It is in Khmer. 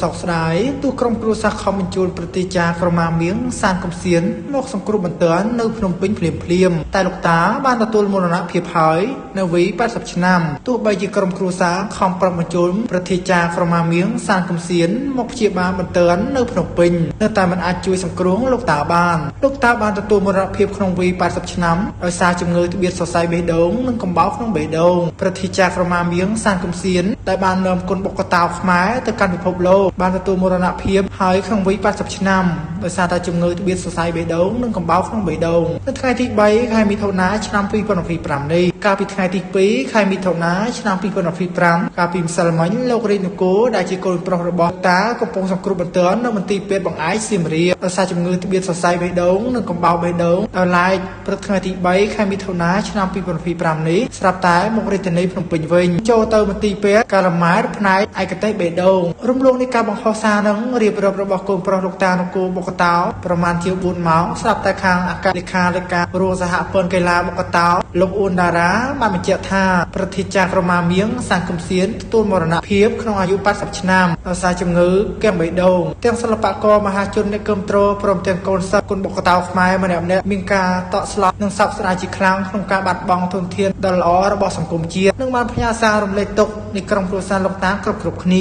សោកស្ដាយទូក្រុមគ្រួសារខំបញ្ជូនប្រតិចាក្រមាមៀងសានកំសៀនមកសង្គ្រោះបន្ទាន់នៅភ្នំពេញភ្លាមតែលោកតាបានទទួលមរណភាពហើយនៅវ័យ80ឆ្នាំទោះបីជាក្រុមគ្រួសារខំប្រឹងបញ្ជូនប្រតិចាក្រមាមៀងសានកំសៀនមកព្យាបាលបន្ទាន់នៅភ្នំពេញនៅតែមិនអាចជួយសង្គ្រោះលោកតាបានទទួលមរណភាពក្នុងវ័យ80ឆ្នាំដោយសារជំងឺត្បៀតសរសៃបេះដូងនិងកំបោរក្នុងបេះដូងប្រតិចាក្រមាមៀងសានកំសៀនដែលបាននាំគុណបុគ្គតាខ្មែរទៅកាន់ពិភពលោកបានទទួលមរណភាពហើយក្នុងវ័យ80ឆ្នាំដោយសារតែជំងឺត្បៀតសរសៃបេះដូងនិងកំបោរក្នុងបេះដូងនៅថ្ងៃទី3ខែមិថុនាឆ្នាំ2025នេះកាលពីថ្ងៃទី2ខែមិថុនាឆ្នាំ2025កាលពីម្សិលមិញលោករាជនគរដែលជាកូនប្រុសរបស់តាកំពុងសង្គ្រោះបន្ទាន់នៅមន្ទីរពេទ្យបង្អែកសៀមរាបដោយសារជំងឺត្បៀតសរសៃបេះដូងនិងកំបោរបេះដូងដល់ឡែកព្រឹកថ្ងៃទី3ខែមិថុនាឆ្នាំ2025នេះស្រាប់តែមករាជធានីភ្នំពេញវិញចូលទៅមន្ទីរពេទ្យកាឡាម៉ែតផ្នែកឯកទេសបេះដូងរំលងនៃការបង្ហោះសារនឹងរៀបរាប់របស់កូនប្រុសលោកតានគរបុក្កតោប្រមាណជា4ម៉ោងស្រាប់តែខាងអគ្គលេខាធិការរួមសហព័ន្ធកីឡាបុក្កតោលោកអ៊ុនដារ៉ាបានបញ្ជាក់ថាប្រតិចាក្រមាមៀងសានកំសៀនទទួលមរណភាពក្នុងអាយុ80ឆ្នាំដោយសារជំងឺគាំងបេះដូងទាំងសិល្បករមហាជនអ្នកគ្រប់គ្រងព្រមទាំងកូនសិស្សគុណបុក្កតោខ្មែរម្នាក់ៗមានការតក់ស្លុតនិងសោកស្ដាយជាខ្លាំងក្នុងការបាត់បង់ធនធានដ៏ល្អរបស់សង្គមជាតិនិងបានផ្ញើសាររំលែកទុក្ខនៃក្រុមគ្រួសារលោកតាគ្រប់គ្នា